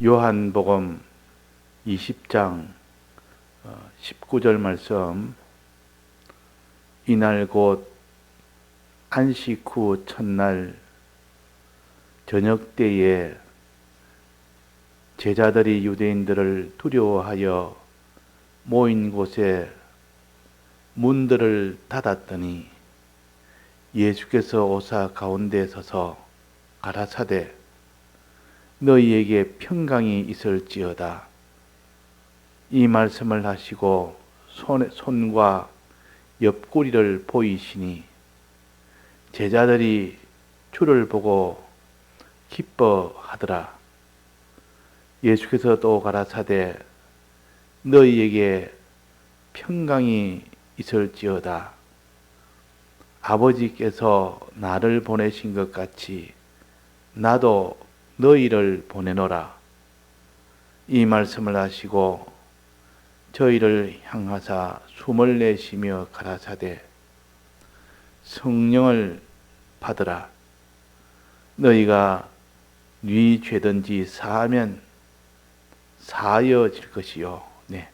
요한복음 20장 19절 말씀. 이날 곧 안식 후 첫날 저녁 때에 제자들이 유대인들을 두려워하여 모인 곳에 문들을 닫았더니 예수께서 오사 가운데 서서 가라사대 너희에게 평강이 있을지어다. 이 말씀을 하시고 손과 옆구리를 보이시니 제자들이 주를 보고 기뻐하더라. 예수께서 또 가라사대 너희에게 평강이 있을지어다. 아버지께서 나를 보내신 것 같이 나도 너희를 보내노라. 이 말씀을 하시고 저희를 향하사 숨을 내쉬며 가라사대 성령을 받으라. 너희가 네 죄든지 사하면 사하여질 것이요. 네.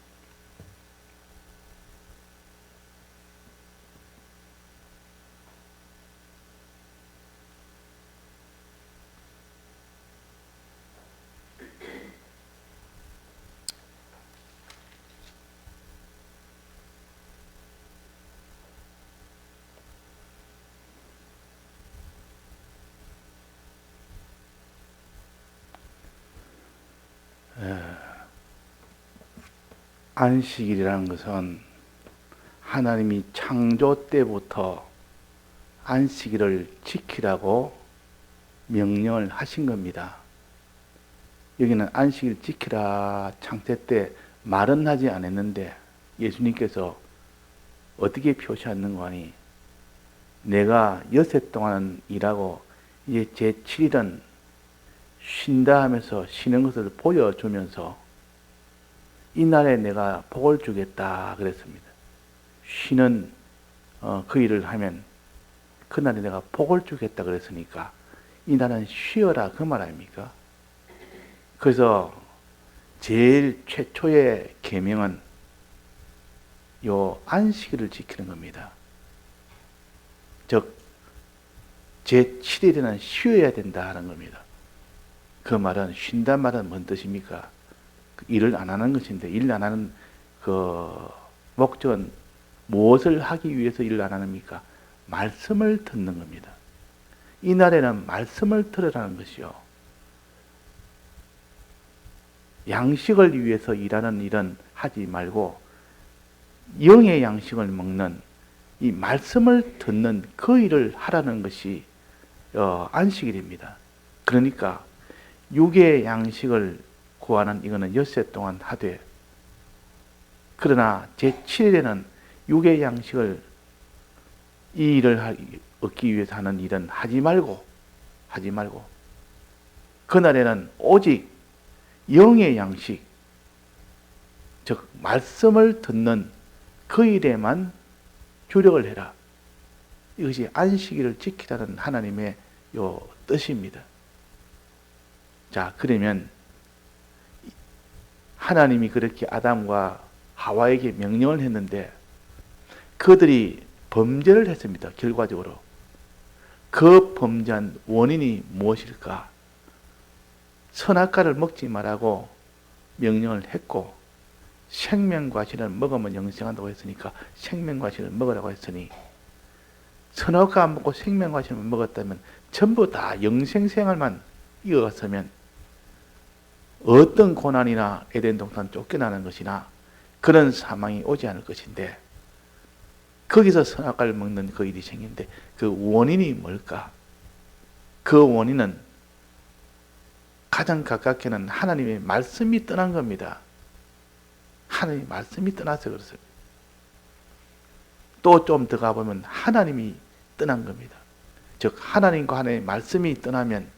안식일이라는 것은 하나님이 창조 때부터 안식일을 지키라고 명령을 하신 겁니다. 여기는 안식일 지키라 창세 때 말은 하지 않았는데 예수님께서 어떻게 표시하는 거니? 내가 여섯 동안은 일하고 이제 제7일은 쉰다 하면서 쉬는 것을 보여주면서 이날에 내가 복을 주겠다 그랬습니다. 쉬는 그 일을 하면 그날에 내가 복을 주겠다 그랬으니까 이날은 쉬어라 그 말 아닙니까? 그래서 제일 최초의 계명은 요 안식일을 지키는 겁니다. 즉 제7일에는 쉬어야 된다 하는 겁니다. 그 말은 쉰단 말은 뭔 뜻입니까? 일을 안 하는 것인데 일을 안 하는 그 목적은 무엇을 하기 위해서 일을 안 합니까? 말씀을 듣는 겁니다. 이날에는 말씀을 들으라는 것이요. 양식을 위해서 일하는 일은 하지 말고 영의 양식을 먹는 이 말씀을 듣는 그 일을 하라는 것이 안식일입니다. 그러니까 육의 양식을 구하는 이거는 엿새 동안 하되, 그러나 제7일에는 육의 양식을 이 일을 얻기 위해서 하는 일은 하지 말고 그날에는 오직 영의 양식, 즉 말씀을 듣는 그 일에만 주력을 해라. 이것이 안식일을 지키라는 하나님의 요 뜻입니다. 자, 그러면 하나님이 그렇게 아담과 하와에게 명령을 했는데 그들이 범죄를 했습니다. 결과적으로. 그 범죄한 원인이 무엇일까? 선악과를 먹지 말라고 명령을 했고 생명과실을 먹으면 영생한다고 했으니까 생명과실을 먹으라고 했으니 선악과 안 먹고 생명과실을 먹었다면 전부 다 영생생활만 이어갔으면 어떤 고난이나 에덴 동산 쫓겨나는 것이나 그런 사망이 오지 않을 것인데 거기서 선악과를 먹는 그 일이 생긴데 그 원인이 뭘까? 그 원인은 가장 가깝게는 하나님의 말씀이 떠난 겁니다. 하나님의 말씀이 떠나서 그렇습니다. 또 좀 더 가보면 하나님이 떠난 겁니다. 즉 하나님과 하나님의 말씀이 떠나면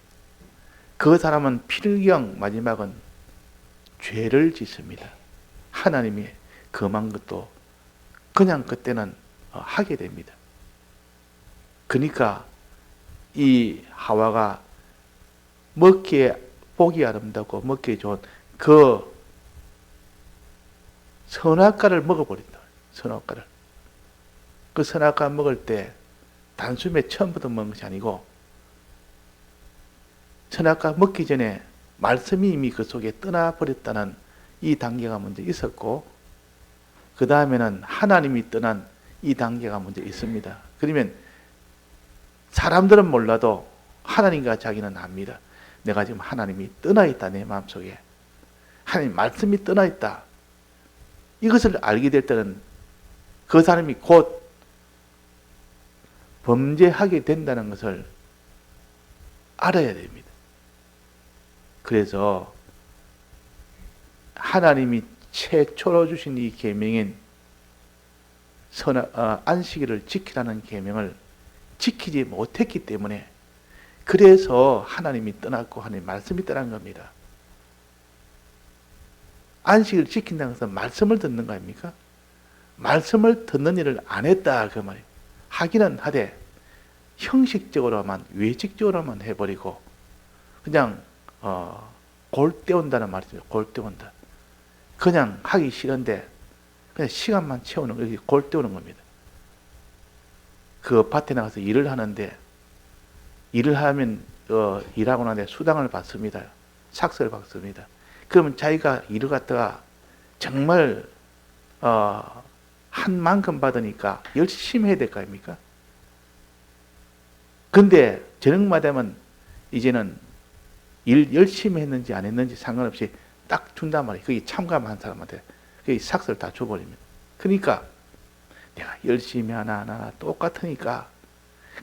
그 사람은 필경 마지막은 죄를 짓습니다. 하나님이 금한 것도 그냥 그때는 하게 됩니다. 그러니까 이 하와가 먹기에 보기 아름답고 먹기 좋은 그 선악과를 먹어버린다. 선악과를. 그 선악과 먹을 때 단숨에 처음부터 먹는 것이 아니고 선악과 먹기 전에 말씀이 이미 그 속에 떠나버렸다는 이 단계가 먼저 있었고 그 다음에는 하나님이 떠난 이 단계가 먼저 있습니다. 그러면 사람들은 몰라도 하나님과 자기는 압니다. 내가 지금 하나님이 떠나 있다 내 마음속에. 하나님 말씀이 떠나 있다. 이것을 알게 될 때는 그 사람이 곧 범죄하게 된다는 것을 알아야 됩니다. 그래서 하나님이 최초로 주신 이 계명인 안식일을 지키라는 계명을 지키지 못했기 때문에 그래서 하나님이 떠났고 하나님 말씀이 떠난 겁니다. 안식을 지킨다는 것은 말씀을 듣는 거 아닙니까? 말씀을 듣는 일을 안 했다 그 말이에요. 하기는 하되 형식적으로만 외식적으로만 해버리고 그냥 골 때운다는 말이죠. 골 때운다. 그냥 하기 싫은데 그냥 시간만 채우는 거, 이렇게 골 때우는 겁니다. 그 밭에 나가서 일을 하는데 일을 하면 일하고 나서 수당을 받습니다. 삭스를 받습니다. 그러면 자기가 일을 갖다가 정말 한 만큼 받으니까 열심히 해야 될 거 아닙니까? 근데 저녁마다 되면 이제는 일 열심히 했는지 안 했는지 상관없이 딱 준단 말이에요. 거기 참가한 사람한테 거기 삭스를 다 줘버립니다. 그러니까 내가 열심히 하나 안 하나 똑같으니까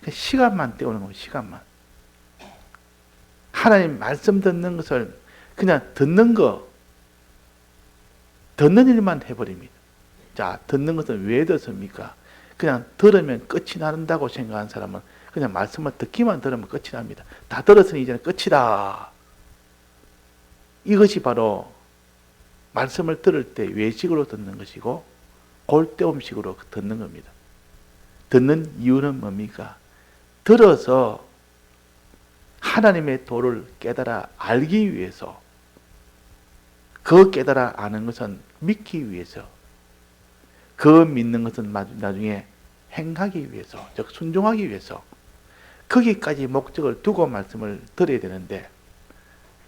시간만 때우는 거예요. 시간만. 하나님 말씀 듣는 것을 그냥 듣는 일만 해버립니다. 자, 듣는 것은 왜 듣습니까? 그냥 들으면 끝이 난다고 생각하는 사람은 그냥 말씀을 듣기만 들으면 끝이 납니다. 다 들었으니 이제는 끝이다. 이것이 바로 말씀을 들을 때 외식으로 듣는 것이고 골때움식으로 듣는 겁니다. 듣는 이유는 뭡니까? 들어서 하나님의 도를 깨달아 알기 위해서, 그 깨달아 아는 것은 믿기 위해서, 그 믿는 것은 나중에 행하기 위해서, 즉 순종하기 위해서 거기까지 목적을 두고 말씀을 들어야 되는데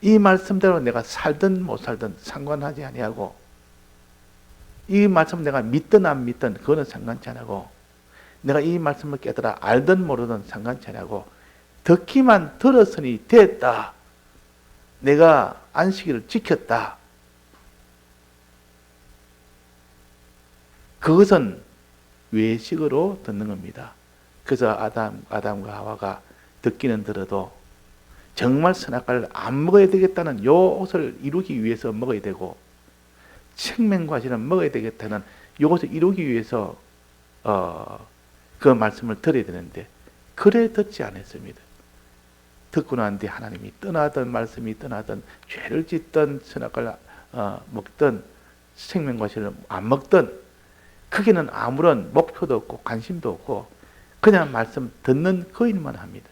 이 말씀대로 내가 살든 못 살든 상관하지 아니하고 이 말씀 내가 믿든 안 믿든 그거는 상관치 않고 내가 이 말씀을 깨달아 알든 모르든 상관치 않고 듣기만 들었으니 됐다. 내가 안식일을 지켰다. 그것은 외식으로 듣는 겁니다. 그래서 아담과 하와가 듣기는 들어도 정말 선악과를 안 먹어야 되겠다는 요것을 이루기 위해서 먹어야 되고 생명과실은 먹어야 되겠다는 요것을 이루기 위해서 그 말씀을 들어야 되는데 그래 듣지 않았습니다. 듣고 난 뒤에 하나님이 떠나던 말씀이 떠나던 죄를 짓던 선악과를 먹던 생명과실을 안 먹던 거기는 아무런 목표도 없고 관심도 없고 그냥 말씀 듣는 그 일만 합니다.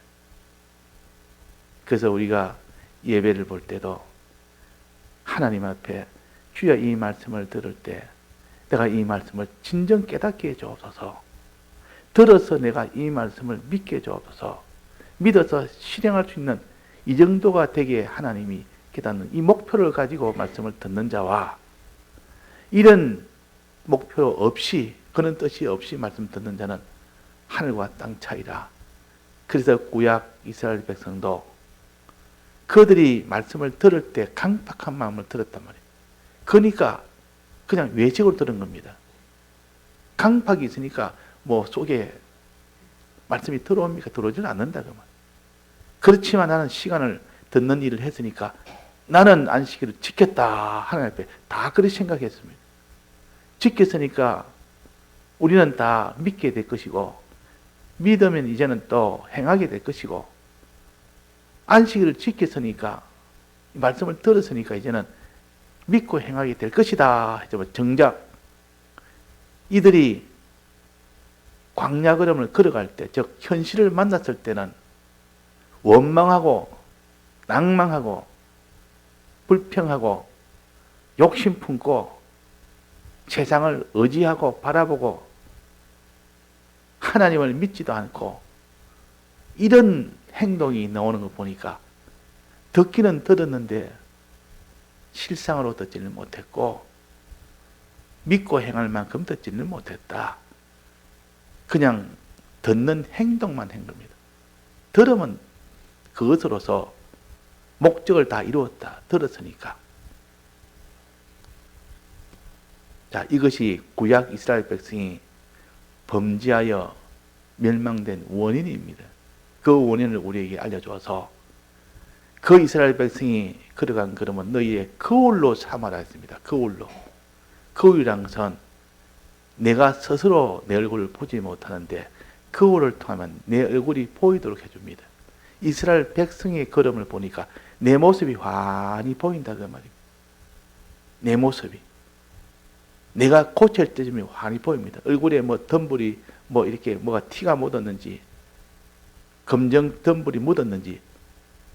그래서 우리가 예배를 볼 때도 하나님 앞에 주여 이 말씀을 들을 때 내가 이 말씀을 진정 깨닫게 해주옵소서. 들어서 내가 이 말씀을 믿게 해주옵소서. 믿어서 실행할 수 있는 이 정도가 되게 하나님이 깨닫는 이 목표를 가지고 말씀을 듣는 자와 이런 목표 없이 그런 뜻이 없이 말씀 듣는 자는 하늘과 땅 차이라. 그래서 구약 이스라엘 백성도 그들이 말씀을 들을 때 강팍한 마음을 들었단 말이에요. 그러니까 그냥 외식으로 들은 겁니다. 강팍이 있으니까 뭐 속에 말씀이 들어옵니까? 들어오질 않는다 그 말. 그렇지만 나는 시간을 듣는 일을 했으니까 나는 안식일을 지켰다 하나님 앞에 다 그렇게 생각했습니다. 지켰으니까 우리는 다 믿게 될 것이고 믿으면 이제는 또 행하게 될 것이고 안식일을 지켰으니까 말씀을 들었으니까 이제는 믿고 행하게 될 것이다. 정작 이들이 광야 걸음을 걸어갈 때, 즉 현실을 만났을 때는 원망하고 낭망하고 불평하고 욕심 품고 세상을 의지하고 바라보고 하나님을 믿지도 않고 이런 행동이 나오는 거 보니까 듣기는 들었는데 실상으로 듣지는 못했고 믿고 행할 만큼 듣지는 못했다. 그냥 듣는 행동만 한 겁니다. 들으면 그것으로서 목적을 다 이루었다. 들었으니까. 자, 이것이 구약 이스라엘 백성이 범죄하여 멸망된 원인입니다. 그 원인을 우리에게 알려줘서 그 이스라엘 백성이 걸어간 걸음은 너희의 거울로 삼아라 했습니다. 거울로. 거울이란 것은 내가 스스로 내 얼굴을 보지 못하는데 거울을 통하면 내 얼굴이 보이도록 해줍니다. 이스라엘 백성의 걸음을 보니까 내 모습이 환히 보인다 그 말입니다. 내 모습이. 내가 고칠 때쯤에 환히 보입니다. 얼굴에 뭐 덤불이 뭐 이렇게 뭐가 티가 묻었는지 검정 덤불이 묻었는지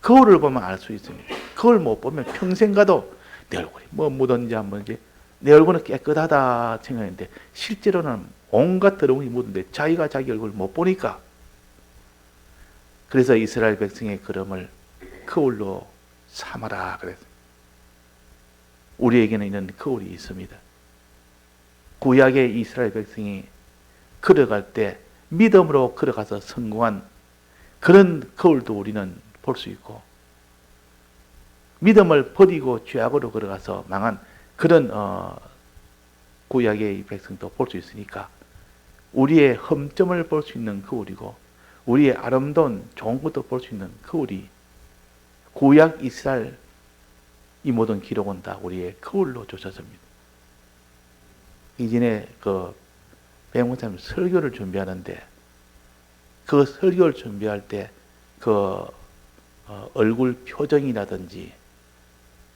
거울을 보면 알 수 있습니다. 거울 못 보면 평생 가도 내 얼굴이 뭐 묻었는지 한번 이제 내 얼굴은 깨끗하다 생각했는데 실제로는 온갖 더러움이 묻은데 자기가 자기 얼굴을 못 보니까 그래서 이스라엘 백성의 걸음을 거울로 삼아라 그랬어요. 우리에게는 이런 거울이 있습니다. 구약의 이스라엘 백성이 걸어갈 때 믿음으로 걸어가서 성공한 그런 거울도 우리는 볼 수 있고 믿음을 버리고 죄악으로 걸어가서 망한 그런 구약의 백성도 볼 수 있으니까 우리의 흠점을 볼 수 있는 거울이고 우리의 아름다운 좋은 것도 볼 수 있는 거울이 구약 이스라엘 이 모든 기록은 다 우리의 거울로 조사집니다. 이전에 그 백목사님 설교를 준비하는데 그 설교를 준비할 때 그 얼굴 표정이라든지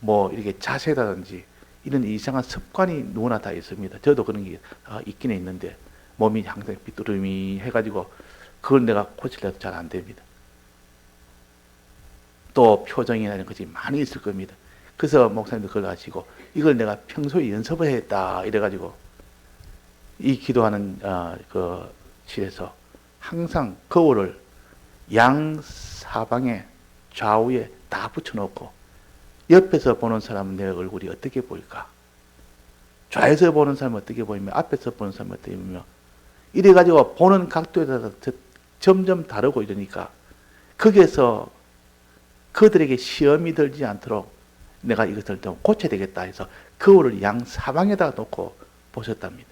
뭐 이렇게 자세라든지 이런 이상한 습관이 누구나 다 있습니다. 저도 그런 게 있긴 있는데 몸이 항상 삐뚤음이 해가지고 그걸 내가 고치려도 잘 안 됩니다. 또 표정이나 이런 것이 많이 있을 겁니다. 그래서 목사님도 그걸 하시고 이걸 내가 평소에 연습을 했다 이래가지고 이 기도하는 그 실에서 항상 거울을 양 사방에 좌우에 다 붙여놓고 옆에서 보는 사람은 내 얼굴이 어떻게 보일까? 좌에서 보는 사람은 어떻게 보이며 앞에서 보는 사람은 어떻게 보이며 이래가지고 보는 각도에 따라서 점점 다르고 이러니까 거기에서 그들에게 시험이 들지 않도록 내가 이것을 좀 고쳐야 되겠다 해서 거울을 양 사방에다가 놓고 보셨답니다.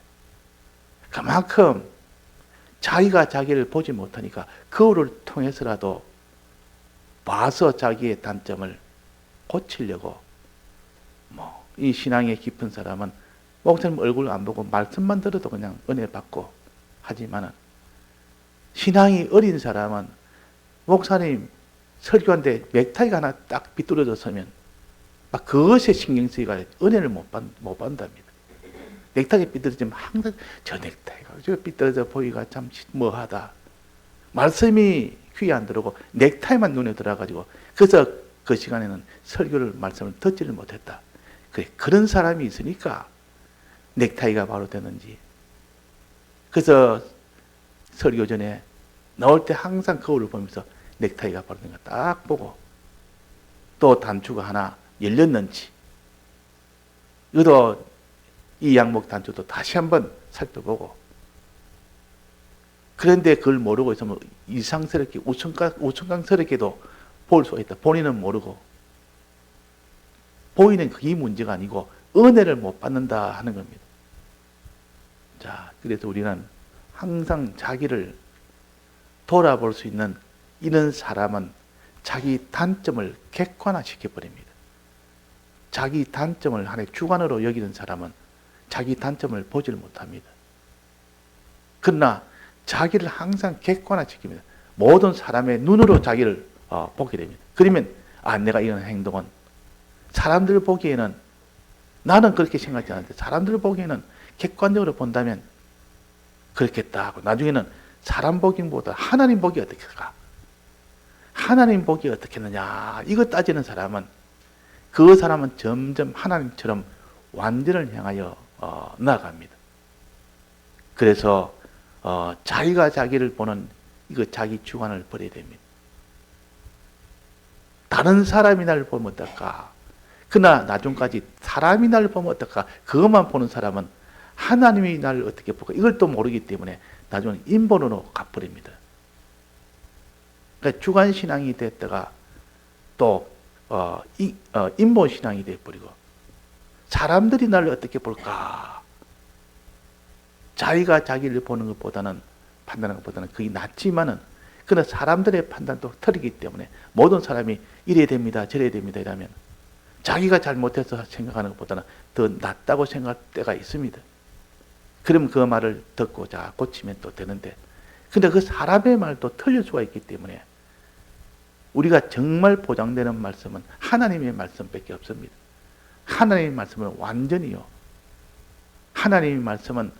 그만큼 자기가 자기를 보지 못하니까 거울을 통해서라도 봐서 자기의 단점을 고치려고 이 신앙의 깊은 사람은 목사님 얼굴 안 보고 말씀만 들어도 그냥 은혜 받고 하지만은 신앙이 어린 사람은 목사님 설교한데 넥타이가 하나 딱 삐뚤어졌으면 막 그것에 신경 쓰이가 은혜를 못 받는답니다. 넥타이가 삐뚤어지면 항상 저 넥타이가 저 삐뚤어져 보기가 참 뭐하다. 말씀이 귀에 안 들어오고 넥타이만 눈에 들어가지고 그래서 그 시간에는 설교를 말씀을 듣지를 못했다. 그래 그런 사람이 있으니까 넥타이가 바로 되는지. 그래서 설교 전에 나올 때 항상 거울을 보면서 넥타이가 바로 되는가 딱 보고 또 단추가 하나 열렸는지 이것도 이 양복 단추도 다시 한번 살펴보고 그런데 그걸 모르고 있으면 이상스럽게 우천강스럽게도 볼 수가 있다. 본인은 모르고 보이는 그게 문제가 아니고 은혜를 못 받는다 하는 겁니다. 자, 그래서 우리는 항상 자기를 돌아볼 수 있는 이런 사람은 자기 단점을 객관화시켜 버립니다. 자기 단점을 하나의 주관으로 여기는 사람은 자기 단점을 보지를 못합니다. 그러나 자기를 항상 객관화시킵니다. 모든 사람의 눈으로 자기를 보게 됩니다. 그러면 내가 이런 행동은 사람들 보기에는 나는 그렇게 생각하지 않는데 사람들 보기에는 객관적으로 본다면 그렇겠다 하고 나중에는 사람 보기보다 하나님 보기 어떻게 할까? 하나님 보기 어떻게 했느냐 이거 따지는 사람은 그 사람은 점점 하나님처럼 완전을 향하여 나아갑니다. 그래서 자기가 자기를 보는 이거 자기 주관을 버려야 됩니다. 다른 사람이 나를 보면 어떨까? 그러나 나중까지 사람이 나를 보면 어떨까? 그것만 보는 사람은 하나님이 나를 어떻게 볼까? 이걸 또 모르기 때문에 나중에 인본으로 가버립니다. 그러니까 주관신앙이 됐다가 또 인본신앙이 돼버리고 사람들이 나를 어떻게 볼까? 자기가 자기를 보는 것보다는 판단하는 것보다는 그게 낫지만은 그러나 사람들의 판단도 틀리기 때문에 모든 사람이 이래야 됩니다. 저래야 됩니다. 이러면 자기가 잘못해서 생각하는 것보다는 더 낫다고 생각할 때가 있습니다. 그럼 그 말을 듣고 자 고치면 또 되는데 근데 그 사람의 말도 틀릴 수가 있기 때문에 우리가 정말 보장되는 말씀은 하나님의 말씀밖에 없습니다. 하나님의 말씀은 완전히요. 하나님의 말씀은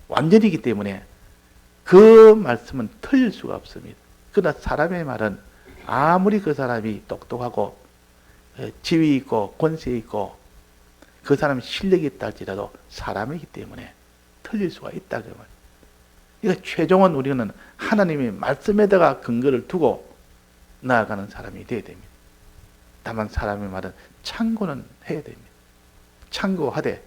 완전이기 때문에 그 말씀은 틀릴 수가 없습니다. 그러나 사람의 말은 아무리 그 사람이 똑똑하고 지위 있고 권세 있고 그 사람이 실력이 있다 할지라도 사람이기 때문에 틀릴 수가 있다 그 말. 그러니까 최종은 우리는 하나님의 말씀에다가 근거를 두고 나아가는 사람이 되어야 됩니다. 다만 사람의 말은 참고는 해야 됩니다. 참고하되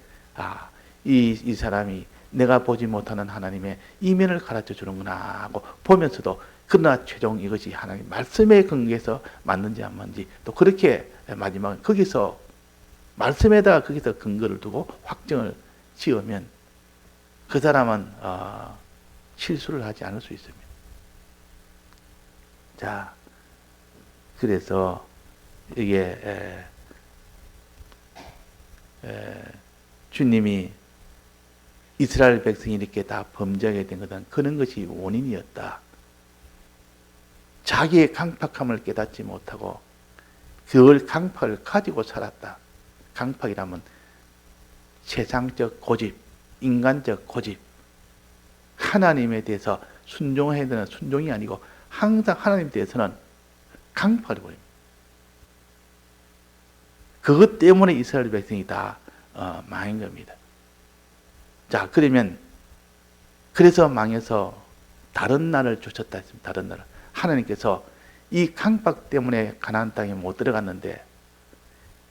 이 사람이 내가 보지 못하는 하나님의 이면을 가르쳐 주는구나 하고 보면서도 그러나 최종 이것이 하나님 말씀에 근거해서 맞는지 안 맞는지 또 그렇게 마지막에 거기서 말씀에다가 거기서 근거를 두고 확정을 지으면 그 사람은 실수를 하지 않을 수 있습니다. 자, 그래서 이게 주님이 이스라엘 백성이 이렇게 다 범죄하게 된 것은 그런 것이 원인이었다. 자기의 강팍함을 깨닫지 못하고 그걸 강팍을 가지고 살았다. 강팍이라면 세상적 고집, 인간적 고집, 하나님에 대해서 순종해야 되는 순종이 아니고 항상 하나님에 대해서는 강팍을 버립니다. 그것 때문에 이스라엘 백성이 다 망한 겁니다. 자, 그러면 그래서 망해서 다른 나라를 쫓았다 했습니다. 다른 나라. 하나님께서 이 강박 때문에 가나안 땅에 못 들어갔는데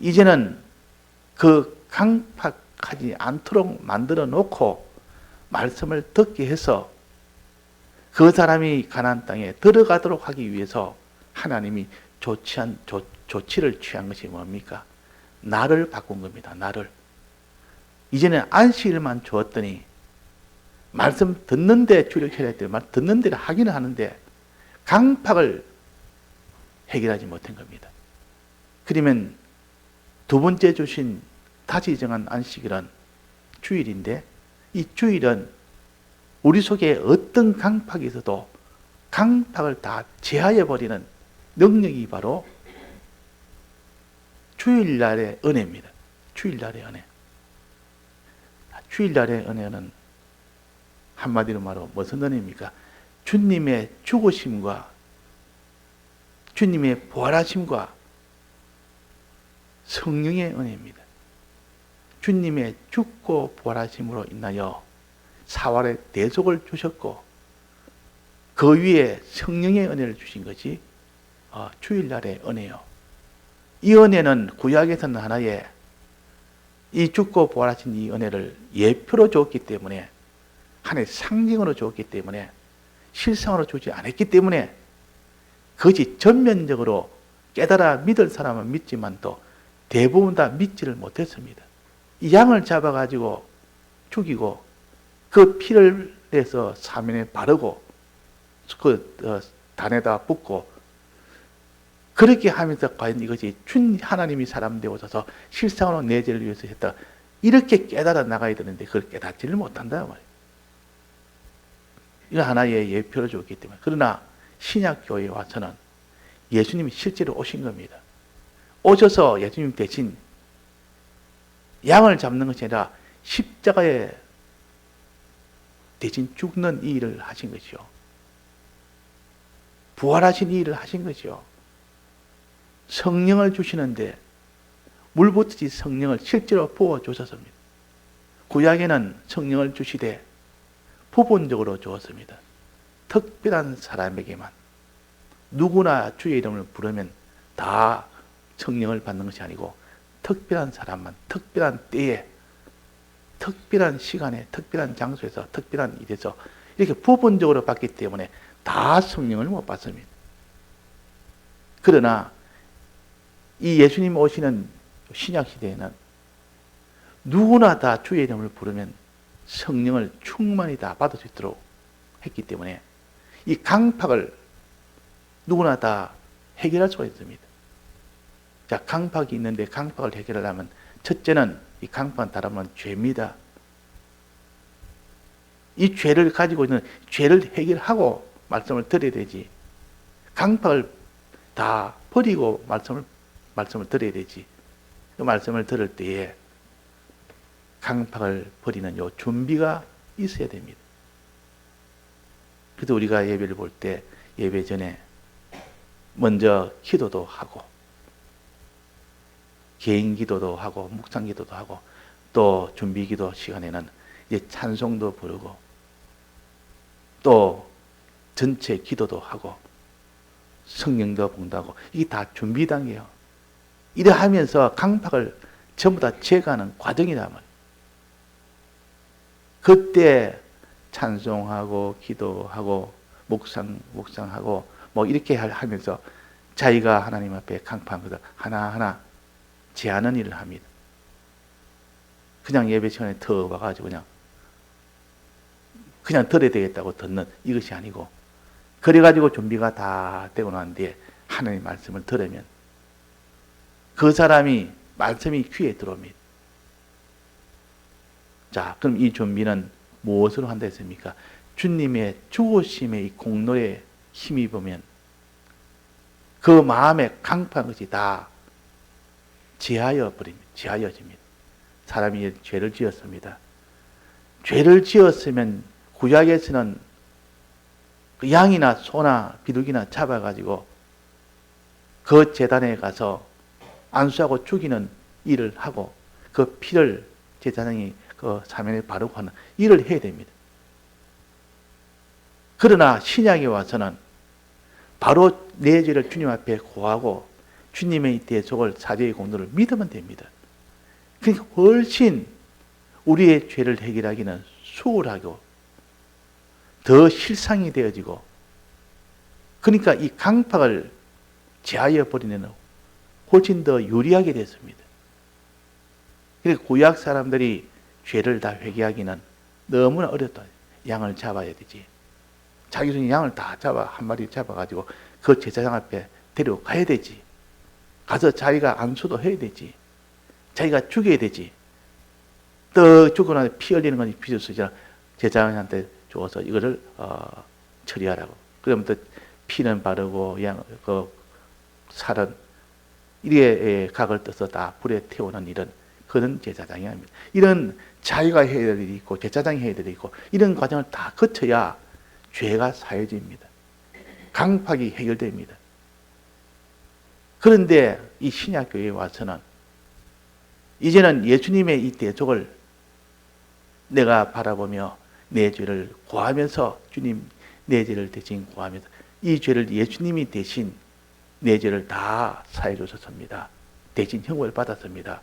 이제는 그 강박하지 않도록 만들어 놓고 말씀을 듣게 해서 그 사람이 가나안 땅에 들어가도록 하기 위해서 하나님이 조치를 취한 것이 뭡니까? 나를 바꾼 겁니다. 나를. 이제는 안식일만 주었더니 말씀 듣는데 주력해야 될 말 듣는 데를 하기는 하는데 강팍을 해결하지 못한 겁니다. 그러면 두 번째 주신 다시 정한 안식일은 주일인데 이 주일은 우리 속에 어떤 강팍이 있어도 강팍을 다 제하해버리는 능력이 바로 주일날의 은혜입니다. 주일날의 은혜. 주일날의 은혜는 한마디로 말하면 무슨 은혜입니까? 주님의 죽으심과 주님의 부활하심과 성령의 은혜입니다. 주님의 죽고 부활하심으로 인하여 사활의 대속을 주셨고 그 위에 성령의 은혜를 주신 것이 주일날의 은혜요. 이 은혜는 구약에서는 하나의 이 죽고 부활하신 이 은혜를 예표로 주었기 때문에 하나의 상징으로 주었기 때문에 실상으로 주지 않았기 때문에 그것이 전면적으로 깨달아 믿을 사람은 믿지만 또 대부분 다 믿지를 못했습니다. 이 양을 잡아가지고 죽이고 그 피를 내서 사면에 바르고 그 단에다 붓고 그렇게 하면서 과연 이것이 하나님이 사람 되어서 실상으로 내 죄를 위해서 했다. 이렇게 깨달아 나가야 되는데 그걸 깨닫지를 못한다 말이에요. 이거 하나의 예표를 줬기 때문에. 그러나 신약교회에 와서는 예수님이 실제로 오신 겁니다. 오셔서 예수님 대신 양을 잡는 것이 아니라 십자가에 대신 죽는 이 일을 하신 것이요. 부활하신 이 일을 하신 것이요. 성령을 주시는데 물붓듯이 성령을 실제로 부어주셨습니다. 구약에는 성령을 주시되 부분적으로 주었습니다. 특별한 사람에게만, 누구나 주의 이름을 부르면 다 성령을 받는 것이 아니고 특별한 사람만, 특별한 때에, 특별한 시간에, 특별한 장소에서, 특별한 일에서 이렇게 부분적으로 받기 때문에 다 성령을 못 받습니다. 그러나 이 예수님 오시는 신약 시대에는 누구나 다 주의 이름을 부르면 성령을 충만히 다 받을 수 있도록 했기 때문에 이 강팍을 누구나 다 해결할 수가 있습니다. 자, 강팍이 있는데 강팍을 해결하려면 첫째는 이 강팍은 다름은 죄입니다. 이 죄를 가지고 있는 죄를 해결하고 말씀을 드려야 되지. 강팍을 다 버리고 말씀을 드려야 되지. 그 말씀을 들을 때에 강팍을 버리는 요 준비가 있어야 됩니다. 그래서 우리가 예배를 볼 때 예배 전에 먼저 기도도 하고 개인 기도도 하고 묵상 기도도 하고 또 준비 기도 시간에는 이제 찬송도 부르고 또 전체 기도도 하고 성령도 봉독하고 이게 다 준비 단계예요. 이래 하면서 강팍을 전부 다 제거하는 과정이란 말이에요. 그때 찬송하고 기도하고 묵상하고 뭐 이렇게 하면서 자기가 하나님 앞에 강팍한 것을 하나하나 제하는 일을 합니다. 그냥 예배 시간에 더 와가지고 그냥 들어야 되겠다고 듣는 이것이 아니고, 그래가지고 준비가 다 되고 난 뒤에 하나님 말씀을 들으면 그 사람이 말씀이 귀에 들어옵니다. 자, 그럼 이 준비는 무엇으로 한다 했습니까? 주님의 죽으심의 이 공로에 힘입으면 그 마음에 강팍한 것이 다 제하여집니다. 사람이 죄를 지었습니다. 죄를 지었으면 구약에서는 그 양이나 소나 비둘기나 잡아가지고 그 제단에 가서 안수하고 죽이는 일을 하고 그 피를 제사장이 그 사면에 바르고 하는 일을 해야 됩니다. 그러나 신약에 와서는 바로 내 죄를 주님 앞에 고하고 주님의 이 대속을 사죄의 공로를 믿으면 됩니다. 그러니까 훨씬 우리의 죄를 해결하기는 수월하고 더 실상이 되어지고, 그러니까 이 강팍을 제하여 버리는 훨씬 더 유리하게 됐습니다. 그러니까 구약 사람들이 죄를 다 회개하기는 너무나 어렵다. 양을 잡아야 되지. 자기 손이 양을 다 한 마리 잡아가지고 그 제사장 앞에 데려가야 되지. 가서 자기가 안수도 해야 되지. 자기가 죽여야 되지. 또 죽고 나서 피 흘리는 건 비주스잖아. 제사장한테 줘서 이거를 처리하라고. 그러면 또 피는 바르고 그 살은 이리에 각을 떠서 다 불에 태우는 일은 그런 제사장이 아닙니다. 이런 자기가 해야 될 일이 있고 제사장이 해야 될 일이 있고 이런 과정을 다 거쳐야 죄가 사해집니다. 강팍이 해결됩니다. 그런데 이 신약교회에 와서는 이제는 예수님의 이 대속을 내가 바라보며 내 죄를 고하면서 주님 내 죄를 대신 고하면서 이 죄를 예수님이 대신 내 죄를 다 사해 주셨습니다. 대신 형벌 받았습니다.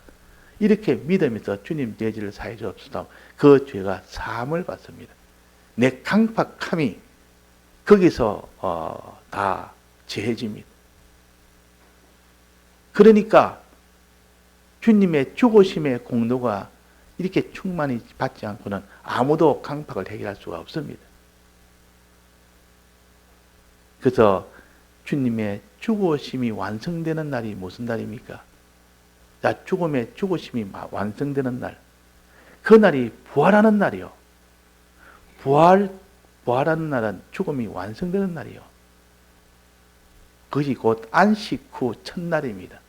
이렇게 믿으면서 주님 내 죄를 사해 주옵소서. 그 죄가 사함을 받습니다. 내 강팍함이 거기서 다 제해집니다. 그러니까 주님의 죽으심의 공로가 이렇게 충만히 받지 않고는 아무도 강팍을 해결할 수가 없습니다. 그래서 주님의 죽으심이 완성되는 날이 무슨 날입니까? 자, 죽으심이 완성되는 날. 그 날이 부활하는 날이요. 부활하는 날은 죽음이 완성되는 날이요. 그것이 곧 안식 후 첫날입니다.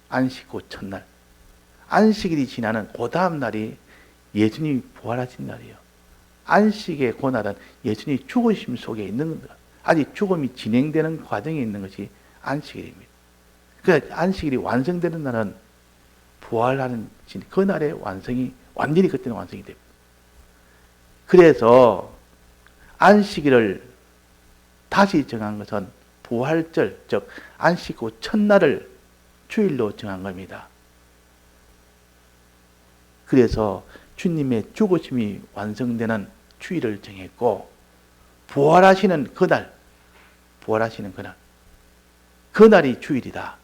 안식 후 첫날. 안식일이 지나는 그 다음 날이 예수님이 부활하신 날이에요. 안식의 그 날은 예수님이 죽으심 속에 있는 겁니다. 아직 죽음이 진행되는 과정에 있는 것이 안식일입니다. 그 안식일이 완성되는 날은 부활하는 그날의 완성이 완전히 그때는 완성이 됩니다. 그래서 안식일을 다시 정한 것은 부활절, 즉 안식 후 첫날을 주일로 정한 겁니다. 그래서 주님의 죽으심이 완성되는 주일을 정했고, 부활하시는 그날, 그날이 주일이다.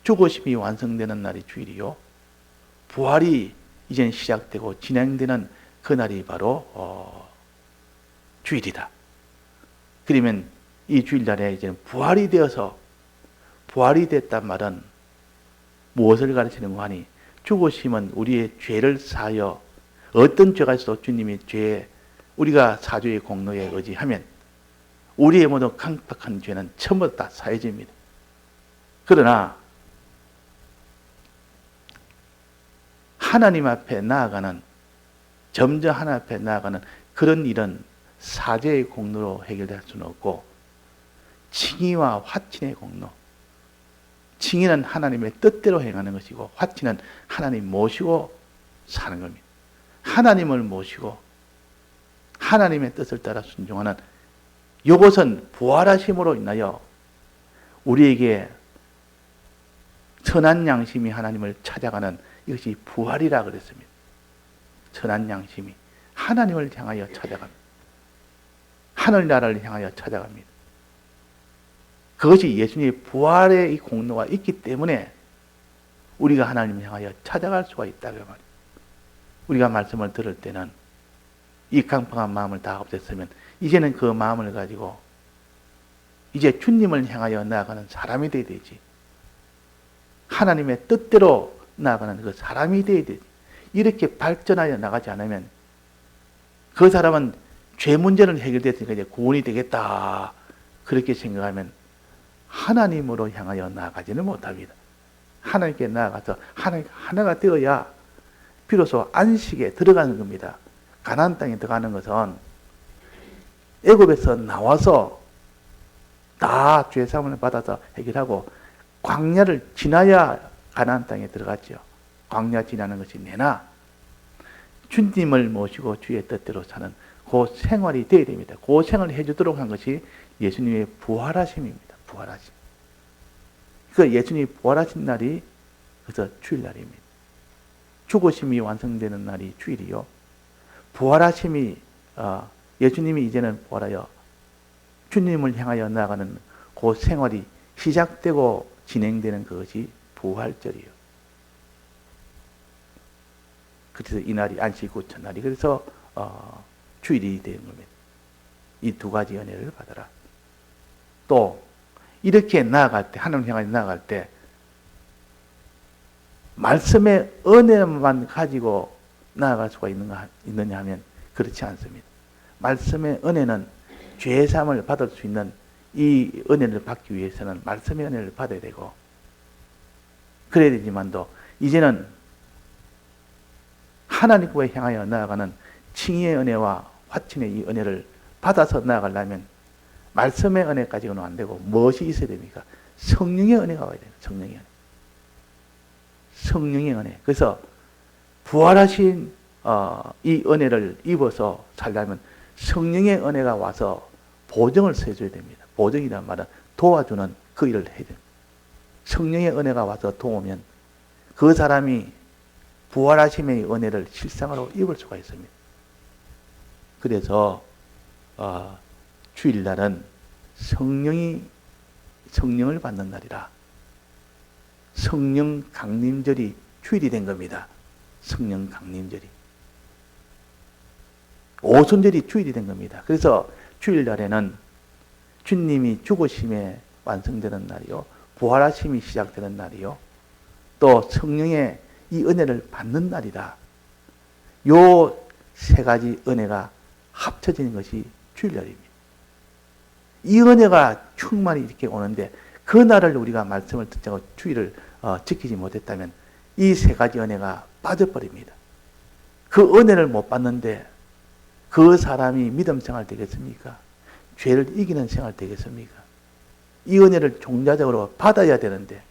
죽으심이 완성되는 날이 주일이요, 부활이 이제 시작되고 진행되는 그날이 바로 주일이다. 그러면 이 주일날에 이제 부활이 되어서, 부활이 됐단 말은 무엇을 가르치는가 하니, 죽으심은 우리의 죄를 사하여, 어떤 죄가 있어도 주님이 우리가 사죄의 공로에 의지하면 우리의 모든 강팍한 죄는 전부 다 사해집니다. 그러나 하나님 앞에 나아가는, 점점 하나님 앞에 나아가는 그런 일은 사죄의 공로로 해결될 수는 없고, 칭의와 화친의 공로, 칭의는 하나님의 뜻대로 행하는 것이고, 화친은 하나님 모시고 사는 겁니다. 하나님을 모시고 하나님의 뜻을 따라 순종하는, 이것은 부활하심으로 인하여 우리에게 선한 양심이 하나님을 찾아가는, 이것이 부활이라 그랬습니다. 선한 양심이 하나님을 향하여 찾아갑니다. 하늘나라를 향하여 찾아갑니다. 그것이 예수님의 부활의 이 공로가 있기 때문에 우리가 하나님을 향하여 찾아갈 수가 있다고 말이에요. 우리가 말씀을 들을 때는 이 강팍한 마음을 다 없앴으면 이제는 그 마음을 가지고 이제 주님을 향하여 나아가는 사람이 되어야 되지. 하나님의 뜻대로 나아가는 그 사람이 되어야 되지. 이렇게 발전하여 나가지 않으면 그 사람은 죄 문제는 해결됐으니까 이제 구원이 되겠다, 그렇게 생각하면 하나님으로 향하여 나아가지는 못합니다. 하나님께 나아가서 하나님 하나가 되어야 비로소 안식에 들어가는 겁니다. 가나안 땅에 들어가는 것은 애굽에서 나와서 다 죄 사함을 받아서 해결하고 광야를 지나야 가나안 땅에 들어갔죠. 광야 지나는 것이 내나 주님을 모시고 주의 뜻대로 사는 그 생활이 되어야 됩니다. 그 생활을 해주도록 한 것이 예수님의 부활하심입니다. 부활하심. 그 예수님이 부활하신 날이 그래서 주일날입니다. 죽으심이 완성되는 날이 주일이요, 부활하심이 예수님이 이제는 부활하여 주님을 향하여 나아가는 그 생활이 시작되고 진행되는 그것이 부활절이요. 그래서 이 날이 안식 후 첫날이 그래서 주일이 되는 겁니다. 이 두 가지 은혜를 받아라. 또 이렇게 나아갈 때, 하나님 향하여 나아갈 때 말씀의 은혜만 가지고 나아갈 수가 있느냐 하면 그렇지 않습니다. 말씀의 은혜는 죄사함을 받을 수 있는 이 은혜를 받기 위해서는 말씀의 은혜를 받아야 되고, 그래야 되지만도 이제는 하나님과 향하여 나아가는 칭의의 은혜와 화친의 이 은혜를 받아서 나아가려면 말씀의 은혜까지는 안 되고 무엇이 있어야 됩니까? 성령의 은혜가 와야 돼요. 성령의 은혜. 성령의 은혜. 그래서 부활하신 이 은혜를 입어서 살려면 성령의 은혜가 와서 보증을 서줘야 됩니다. 보증이란 말은 도와주는 그 일을 해야 됩니다. 성령의 은혜가 와서 도우면 그 사람이 부활하심의 은혜를 실상으로 입을 수가 있습니다. 그래서 주일날은 성령을 받는 날이라 성령 강림절이 주일이 된 겁니다. 성령 강림절이. 오순절이 주일이 된 겁니다. 그래서 주일날에는 주님이 죽으심에 완성되는 날이요, 부활하심이 시작되는 날이요, 또 성령의 이 은혜를 받는 날이다. 요 세 가지 은혜가 합쳐지는 것이 주일날입니다. 이 은혜가 충만히 이렇게 오는데 그 날을 우리가 말씀을 듣자고 주일을 지키지 못했다면 이 세 가지 은혜가 빠져버립니다. 그 은혜를 못 받는데 그 사람이 믿음 생활 되겠습니까? 죄를 이기는 생활 되겠습니까? 이 은혜를 종자적으로 받아야 되는데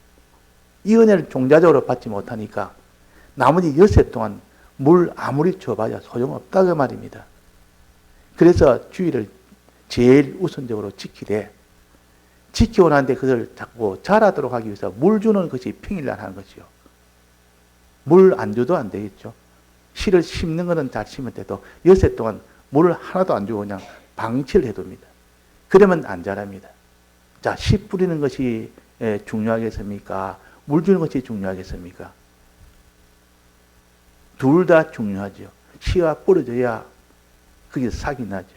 이 은혜를 종자적으로 받지 못하니까 나머지 엿새 동안 물 아무리 줘봐야 소용없다 그 말입니다. 그래서 주의를 제일 우선적으로 지키되 지키고 나는데 그걸 자꾸 자라도록 하기 위해서 물 주는 것이 평일날 것이요. 물 안 줘도 안 되겠죠. 씨를 심는 것은 잘 심을 때도 엿새 동안 물을 하나도 안 주고 그냥 방치를 해둡니다. 그러면 안 자랍니다. 자, 씨 뿌리는 것이 중요하겠습니까? 물 주는 것이 중요하겠습니까? 둘 다 중요하죠. 씨가 뿌려져야 그게 싹이 나죠.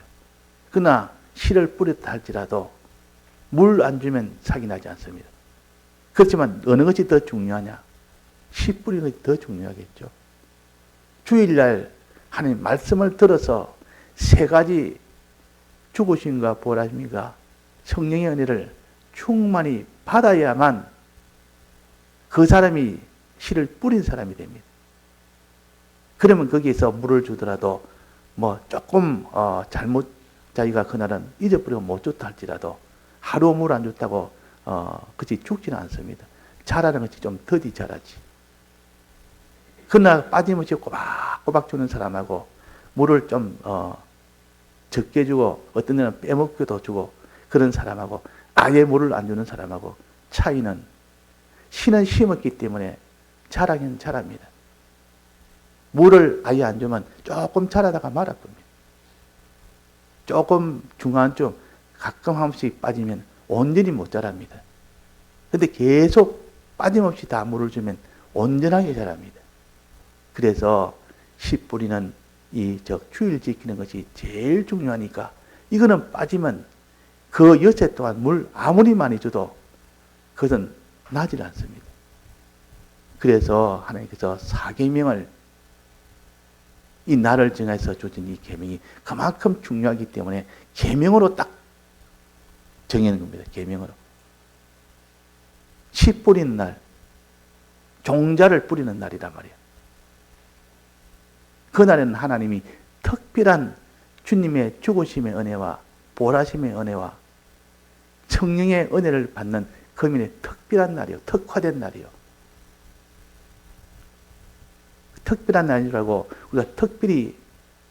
그러나 씨를 뿌렸다 할지라도 물 안 주면 싹이 나지 않습니다. 그렇지만 어느 것이 더 중요하냐? 씨 뿌리는 것이 더 중요하겠죠. 주일날 하나님 말씀을 들어서 세 가지 죽으심과 부활하심과 성령의 은혜를 충만히 받아야만 그 사람이 씨를 뿌린 사람이 됩니다. 그러면 거기에서 물을 주더라도 뭐 조금 잘못 자기가 그날은 잊어버리고 못 줬다 할지라도 하루 물 안 줬다고 그것이 죽지는 않습니다. 자라는 것이 좀 더디 자라지. 그러나 빠짐없이 꼬박꼬박 주는 사람하고 물을 좀 적게 주고 어떤 데는 빼먹기도 주고 그런 사람하고 아예 물을 안 주는 사람하고 차이는 씨는 심었기 때문에 자라긴 자랍니다. 물을 아예 안 주면 조금 자라다가 말아버립니다. 조금 중간쯤 가끔 한 번씩 빠지면 온전히 못 자랍니다. 근데 계속 빠짐없이 다 물을 주면 온전하게 자랍니다. 그래서 씨 뿌리는 주일 지키는 것이 제일 중요하니까 이거는 빠지면 그 엿새 동안 물 아무리 많이 줘도 그것은 나질 않습니다. 그래서 하나님께서 사계명을 이 날을 정해서 주신 이 계명이 그만큼 중요하기 때문에 계명으로 딱 정해는 겁니다. 계명으로. 씨 뿌리는 날, 종자를 뿌리는 날이란 말이에요. 그날에는 하나님이 특별한 주님의 죽으심의 은혜와 부활하심의 은혜와 성령의 은혜를 받는 거민의 특별한 날이요. 특화된 날이요. 특별한 날이라고 우리가 특별히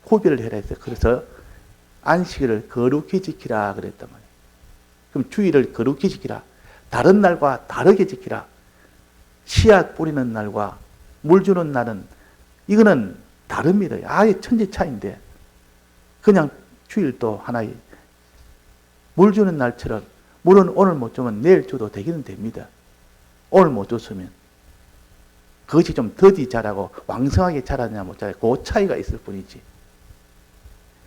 구별을 해라 했어요. 그래서 안식일을 거룩히 지키라 그랬단 말이에요. 그럼 주일을 거룩히 지키라. 다른 날과 다르게 지키라. 씨앗 뿌리는 날과 물 주는 날은 이거는 다릅니다. 아예 천지 차이인데 그냥 주일도 하나의 물 주는 날처럼 물은 오늘 못 주면 내일 줘도 되기는 됩니다. 오늘 못 줬으면 그것이 좀 더디 자라고 왕성하게 자라냐 못 자라냐 그 차이가 있을 뿐이지.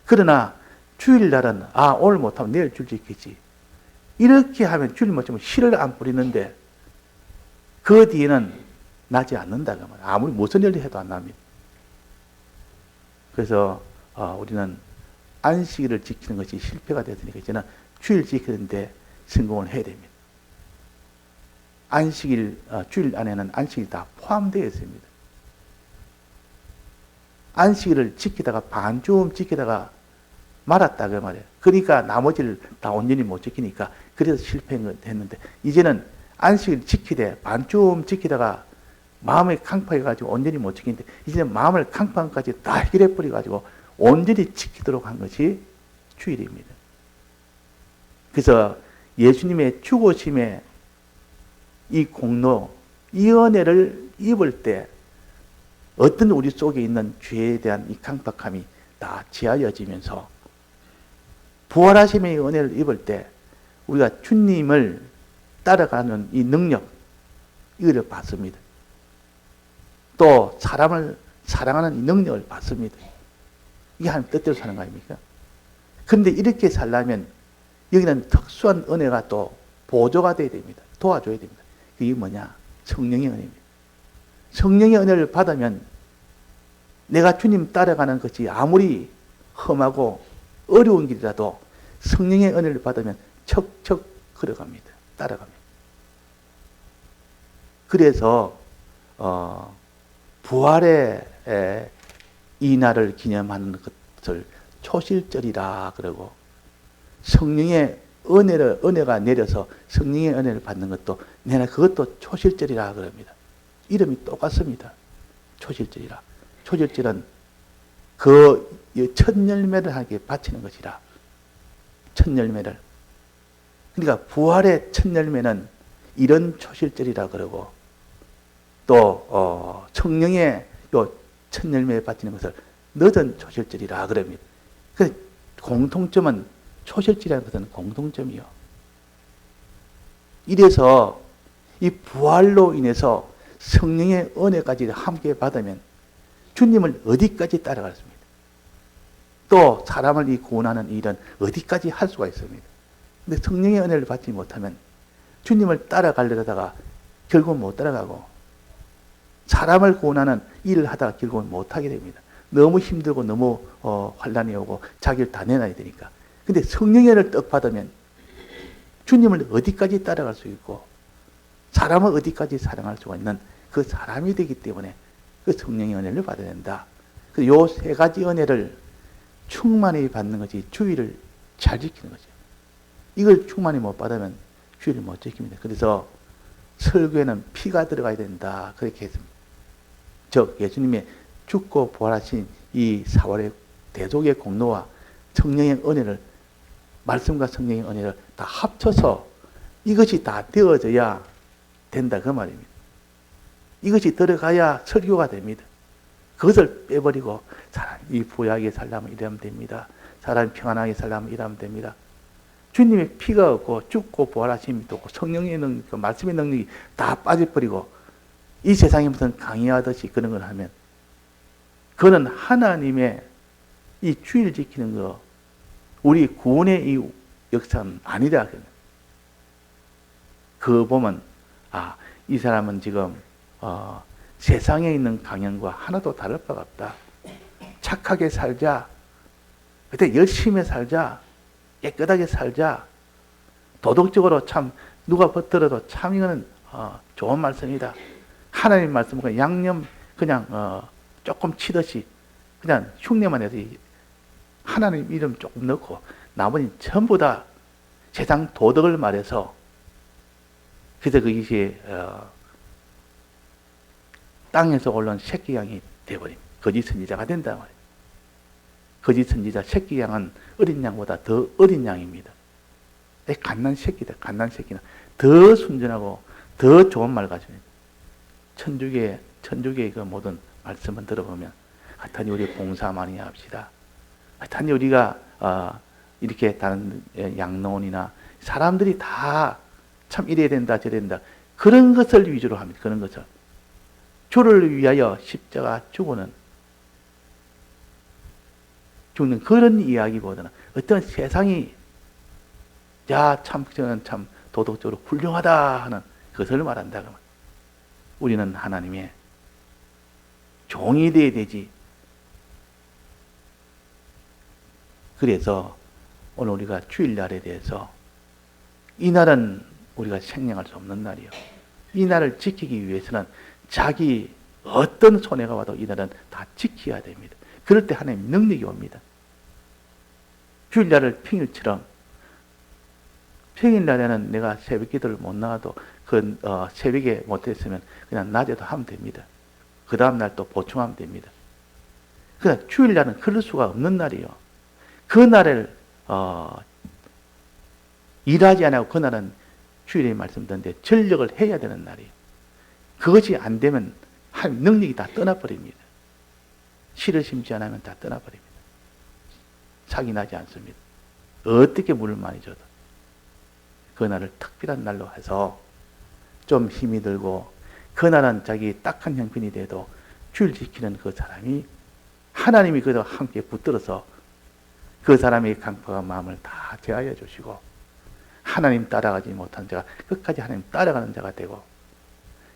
그러나 주일날은 오늘 못하면 내일 줄 지키지. 이렇게 하면 주일 못 주면 씨를 안 뿌리는데 그 뒤에는 나지 않는다 그 말이에요. 아무리 무슨 일을 해도 안 납니다. 그래서 우리는 안식일을 지키는 것이 실패가 됐으니까 이제는 주일 지키는데 성공을 해야 됩니다. 안식일, 주일 안에는 안식일 다 포함되어 있습니다. 안식일을 지키다가 반쯤 지키다가 말았다 그 말이에요. 그러니까 나머지를 다 온전히 못 지키니까 그래서 실패했는데 이제는 안식일 지키되 반쯤 지키다가 마음이 강팍해가지고 온전히 못 지키는데 이제는 마음을 강팍까지 다 해결해 버려가지고 온전히 지키도록 한 것이 주일입니다. 그래서 예수님의 죽으심의 이 공로, 이 은혜를 입을 때 어떤 우리 속에 있는 죄에 대한 이 강팍함이 다 지하여지면서 부활하심의 은혜를 입을 때 우리가 주님을 따라가는 이 능력, 이거를 받습니다. 또 사람을 사랑하는 이 능력을 받습니다. 이게 하나님 뜻대로 사는 거 아닙니까? 그런데 이렇게 살려면 여기는 특수한 은혜가 또 보조가 돼야 됩니다. 도와줘야 됩니다. 그게 뭐냐? 성령의 은혜입니다. 성령의 은혜를 받으면 내가 주님 따라가는 것이 아무리 험하고 어려운 길이라도 성령의 은혜를 받으면 척척 걸어갑니다. 따라갑니다. 그래서 부활의 이 날을 기념하는 것을 초실절이라 그러고 성령의 은혜가 내려서 성령의 은혜를 받는 것도 내가 그것도 초실절이라 그럽니다. 이름이 똑같습니다. 초실절이라. 초실절은 그 첫 열매를 하게 바치는 것이라. 첫 열매를. 그러니까 부활의 첫 열매는 이런 초실절이라 그러고 또 성령의 요 첫 열매에 바치는 것을 늦은 초실절이라 그럽니다. 그 공통점은 초실절이라는 것은 공통점이요. 이래서 이 부활로 인해서 성령의 은혜까지 함께 받으면 주님을 어디까지 따라갈 수 있습니다. 또 사람을 이 구원하는 일은 어디까지 할 수가 있습니다. 근데 성령의 은혜를 받지 못하면 주님을 따라가려다가 결국은 못 따라가고 사람을 구원하는 일을 하다가 결국은 못하게 됩니다. 너무 힘들고 너무 환난이 오고 자기를 다 내놔야 되니까. 근데 성령의 은혜를 떡 받으면 주님을 어디까지 따라갈 수 있고 사람을 어디까지 사랑할 수가 있는 그 사람이 되기 때문에 그 성령의 은혜를 받아야 된다. 요 세 가지 은혜를 충만히 받는 것이 주의를 잘 지키는 거죠. 이걸 충만히 못 받으면 주의를 못 지킵니다. 그래서 설교에는 피가 들어가야 된다. 그렇게 했습니다. 즉 예수님의 죽고 부활하신 이 사활의 대속의 공로와 성령의 은혜를 말씀과 성령의 은혜를 다 합쳐서 이것이 다 되어져야 된다 그 말입니다. 이것이 들어가야 설교가 됩니다. 그것을 빼버리고 사람이 부유하게 살려면 이러면 됩니다. 사람이 평안하게 살려면 이러면 됩니다. 주님의 피가 없고 죽고 부활하심이 없고 성령의 능력, 그 말씀의 능력이 다 빠져버리고 이 세상에 무슨 강의하듯이 그런 걸 하면 그는 하나님의 이 주의를 지키는 거 우리 구원의 이 역사는 아니라. 그 보면 이 사람은 지금 세상에 있는 강연과 하나도 다를 바가 없다. 착하게 살자. 그때 열심히 살자. 깨끗하게 살자. 도덕적으로 참 누가 버터려도 참 이거는 좋은 말씀이다. 하나님 말씀은 양념 그냥 조금 치듯이 그냥 흉내만 해서 하나님 이름 조금 넣고 나머지는 전부 다 세상 도덕을 말해서 그래서 그것이 땅에서 올라온 새끼 양이 되어버립니다. 거짓 선지자가 된다 말이에요. 거짓 선지자 새끼 양은 어린 양보다 더 어린 양입니다. 갓난 새끼다. 갓난 새끼는 더 순전하고 더 좋은 말 가집니다. 천주교의 그 모든 말씀을 들어보면 하여튼 우리 봉사 많이 합시다. 하여튼 우리가 이렇게 다른 양로원이나 사람들이 다 참 이래야 된다 저래야 된다 그런 것을 위주로 합니다. 그런 것을 주를 위하여 십자가 죽는 그런 이야기보다는 어떤 세상이 저는 참 도덕적으로 훌륭하다 하는 그것을 말한다. 우리는 하나님의 종이 되어야 되지. 그래서 오늘 우리가 주일날에 대해서 이 날은 우리가 생략할 수 없는 날이요. 이 날을 지키기 위해서는 자기 어떤 손해가 와도 이 날은 다 지켜야 됩니다. 그럴 때 하나님의 능력이 옵니다. 주일날을 평일처럼 평일날에는 내가 새벽 기도를 못 나가도 새벽에 못했으면 그냥 낮에도 하면 됩니다. 그 다음 날 또 보충하면 됩니다. 그러나 주일날은 그럴 수가 없는 날이요. 그 날을 일하지 않고 그날은 주일에 말씀드렸는데 전력을 해야 되는 날이에요. 그것이 안 되면 능력이 다 떠나버립니다. 씨를 심지 않으면 다 떠나버립니다. sak이 나지 않습니다. 어떻게 물을 많이 줘도 그날을 특별한 날로 해서 좀 힘이 들고 그날은 자기 딱한 형편이 돼도 주일 지키는 그 사람이 하나님이 그와 함께 붙들어서 그 사람의 강팍한 마음을 다 제하여 주시고 하나님 따라가지 못한 자가 끝까지 하나님 따라가는 자가 되고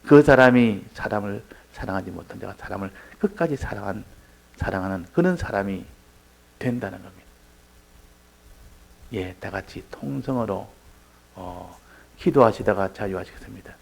그 사람이 사람을 사랑하지 못한 자가 사람을 끝까지 사랑하는 그런 사람이 된다는 겁니다. 다 같이 통성으로 기도하시다가 자유하시겠습니다.